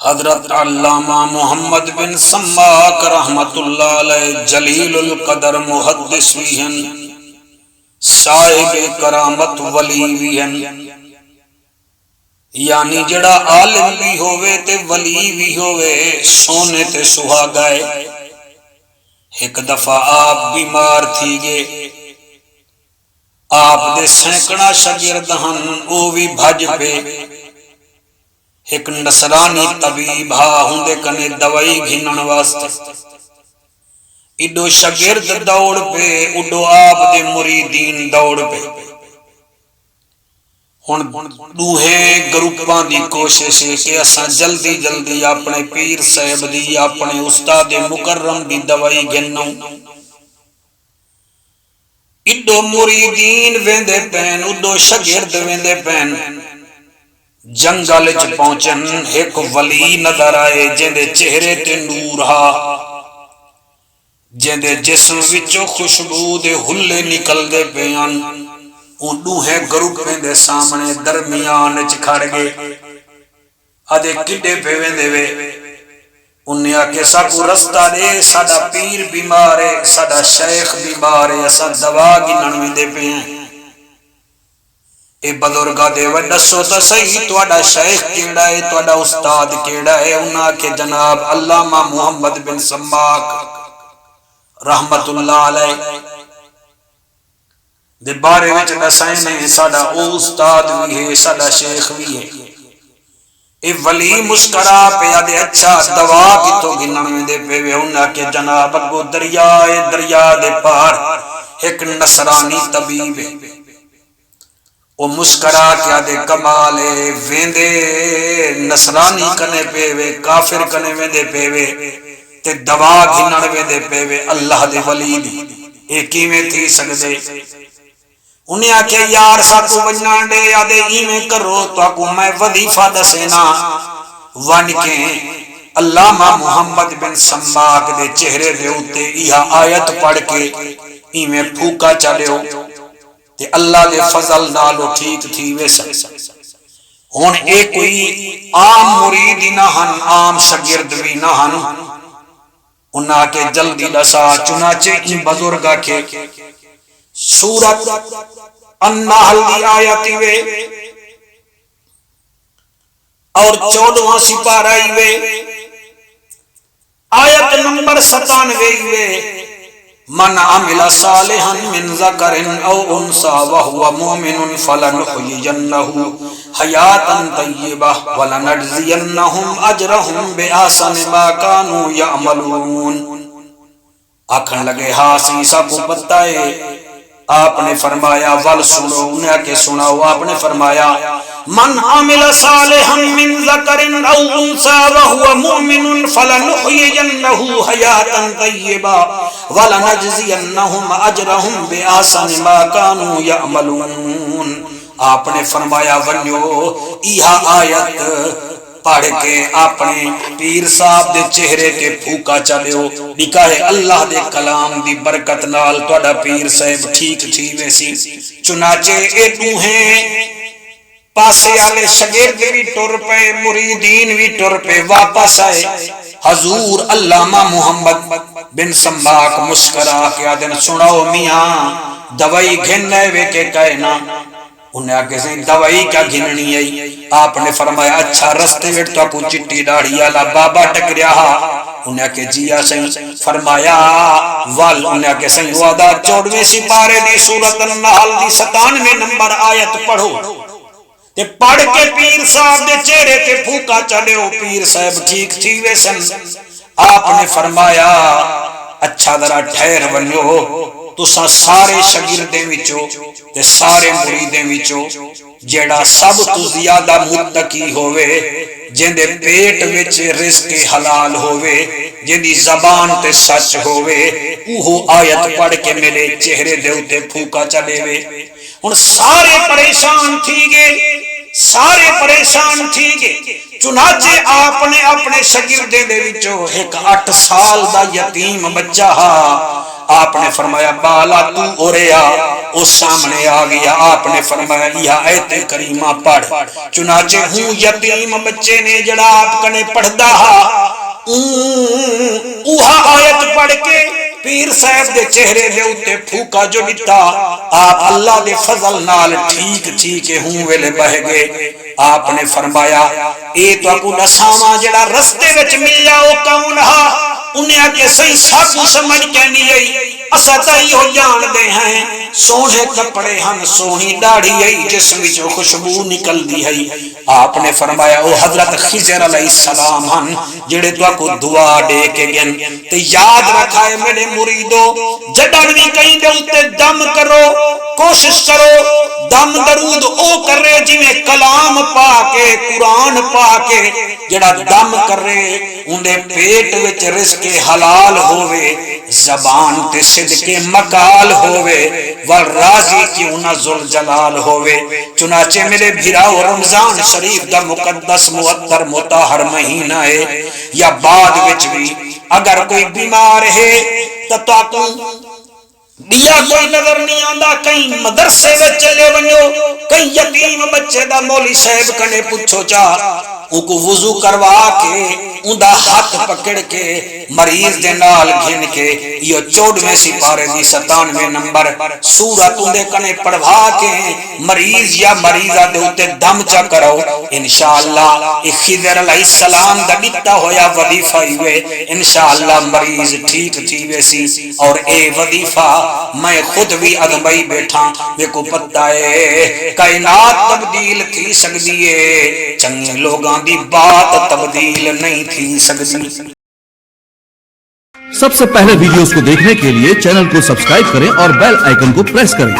حضرت علامہ محمد بن سماک رحمت اللہ علیہ جلیل القدر محدث بھی ہیں، صاحب کرامت ولی بھی ہیں، یعنی جڑا عالم بھی ہوئے تے ولی بھی ہوئے سونے تے سہاگا ہے۔ ایک دفعہ آپ بیمار تھی گے، آپ دے سینکڑا شاگرد ہن او بھی بھج پے۔ ایک نصرانی طبیب ہا ہوندے کنے دوائی گھنن واسطے، ایڈو شاگرد دوڑ پے، اڈو آپ دے مریدین دوڑ پے۔ ہن دوہے گروپاں دی کوشش ہے کہ اساں جلدی جلدی اپنے پیر صاحب دی، اپنے استاد مکرم دی دوائی گھنوں۔ ایڈو مریدین ویندے پین، اڈو شاگرد ویندے پین۔ جنگل چ پہنچن ایک ولی نظر آئے جندے چہرے تے نور ہا، جندے جسم وچوں خوشبو دے ہلے نکل دے پیان۔ ان دوہے گروپیں دے سامنے درمیان چ کھڑ گئے، آدھے کڈے پہ ویندے وے۔ انہیں آکے ساکو رستہ دے، ساڈا پیر بیمار ہے، ساڈا شیخ بیمار ہے، اسا دوا گنن ویندے پے ہیں۔ اے بزرگا دے وڈسو تا صحیح تواڈا شیخ کیڑا ہے، تواڈا استاد کیڑا ہے؟ انہاں کے جناب علامہ محمد بن سماک رحمت اللہ علیہ دے بارے وچ دسائیں نے، ساڈا او استاد بھی ہے، ساڈا شیخ بھی ہے۔ اے ولی مسکرا پہ آدھے اچھا دوا کتوں گنن ویندے پے وے؟ انہاں کے جناب اگو دریا دے پار ایک نصرانی طبیب ہے، وہ مسکرا کیا دے کمالے ویندے نصرانی کنے پے وے، کافر کنے ویندے پے وے تے دوا گھنن ویندے پے وے اللہ دے ولی دی۔ اے کیویں تھی سکدے؟ انہیں آکھے یار ساکو ونجان دے، آدھے ایویں کرو تو آکو میں وظیفہ دسینا ون کے علامہ محمد بن سماک دے چہرے دے اتے یہ آیت پڑھ کے ایویں پھوکا چلیو تے اللہ دے فضل نالو ٹھیک تھی ویسا۔ ہون اے کوئی عام مرید نہ ہن، عام شاگرد بھی نہ ہن۔ انہاں کے جلدی دسا، چنانچہ ان بزرگا کے سورت النحل دی آیتی وے اور 14واں سپارہ وے، آیت نمبر 97 وے، من عمل صالحا من ذکر او انثى وهو مؤمن فلنحيينه حیاتا طیبہ ولنجزینہم اجرہم بأحسن ما كانوا یعملون۔ آکھن لگے ہاں سیسا کو پتہ ہے، آپ نے فرمایا ول سنو، انہیں کے سناؤ، آپ نے فرمایا من عمل صالحا من ذکر او انثى وهو مؤمن فلنحيينه حیاتا طیبہ ولنجزینہم اجرہم بأحسن ما كانوا یعملون۔ آپ نے فرمایا ونیو یہ آیت پڑھ کے اپنے پیر صاحب دے چہرے تے پھوکا چلیو، لکھا ہے اللہ دے کلام دی برکت نال تواڈا پیر صاحب ٹھیک تھی ویسی۔ چنانچہ اے دوہیں پاسے والے شاگرد بھی ٹر پے، مریدین بھی ٹر پے، واپس آئے۔ حضور علامہ محمد بن سماک مسکرا کے آدن سناؤ میاں دوائی گھننے وے کے کہنا۔ انہیں آگے سے دوائی کیا گھننی ہے؟ آپ نے فرمایا اچھا رستے ویٹ تو اپو چٹی داڑھی آلا بابا ٹک رہا ہا۔ انہیں آگے جیا سہیں فرمایا وال، انہیں آگے سہیں وعدہ 14ویں سپارے دی سورت النحل دی 97 نمبر آیت پڑھو تے پڑھ کے پیر صاحب دے چہرے تے پھوکا چلیو، پیر صاحب ٹھیک تھی ویسن۔ آپ نے فرمایا اچھا ذرا ٹھہر ونیو، تساں سارے شاگردیں وچوں تے سارے مریدیں وچوں جیڑا سب تو زیادہ متقی ہوئے، جندے پیٹ وچ رزق حلال ہوئے، جندی زبان تے سچ ہوئے، اوہ آیت پڑھ کے میرے چہرے دے اتے پھوکا چلے وے۔ ہن سارے پریشان تھی گئے، سارے پریشان تھی گئے. چنانچہ آپ نے اپنے شاگردے دے وچوں ایک 8 سال دا یتیم بچہ آپ نے فرمایا بالا تو اوریا. اس سامنے آ گیا. آپ نے فرمایا یہ آیت کریمہ پڑھ. چنانچہ ہوں یتیم بچے نے جڑا آپ کنے پڑھدا اوہا آیت پڑھ کے پیر صاحب دے چہرے دے اتے پھوکا جو دیتا. آپ اللہ دے فضل نال ٹھیک ٹھیک ہوں ویلے بہ گئے. آپ نے فرمایا اے تو اکو نساواں جڑا رستے وچ ملیا او کون ہا؟ انہیں کہ صحیح ساکو سمجھ کے نہیں آئی. اسا تائی ہو جان دے ہیں سونے کپڑے ہم سونی داڑھی آئی جس وچوں خوشبو نکل دی ہے. آپ نے فرمایا او حضرت خضر علیہ السلام ہن جڑے تو کو دعا دے کے گن. تے یاد رکھا ہے میرے مریدو جدن بھی کہیں دے اتے دم کرو کوشش کرو دم درود او کر رہے جویں کلام پا کے قرآن پا کے. جڑا دم کر رہے اندے پیٹ وچ رزق حلال ہوئے زبان تے صدق مقال ہوئے والراضی کیوں نہ ذوالجلال ہوئے. چنانچہ میرے بھراؤ رمضان شریف دا مقدس معطر مطہر مہینہ ہے یا بعد وچ بھی اگر کوئی بیمار ہے تو دیا کوئی نظر نہیں آندا کہیں مدرسے وچ چلے ونجو کہیں یتیم بچے دا مولی صاحب کنے پوچھو چاہ ان کو وضو کروا کے اندہ ہاتھ پکڑ کے مریض دے نال گھن کے یہ 14ویں سپارے دی 97 نمبر سورت اندے کنے پڑھوا کے مریض یا مریضہ دے ہوتے دم چا کرو. انشاءاللہ ایک خضر علیہ السلام دا دیتا ہویا وظیفہ ہوئے انشاءاللہ مریض ٹھیک تھی ویسی. اور اے وظیفہ میں خود بھی ادبائی بیٹھا بے کو پتہ ہے کائنات تبدیل تھی سکتی ہے چنگے لوگاں دی بات تبدیل نہیں تھی سکتی. سب سے پہلے ویڈیوز کو دیکھنے کے لیے چینل کو سبسکرائب کریں اور بیل آئیکن کو پریس کریں.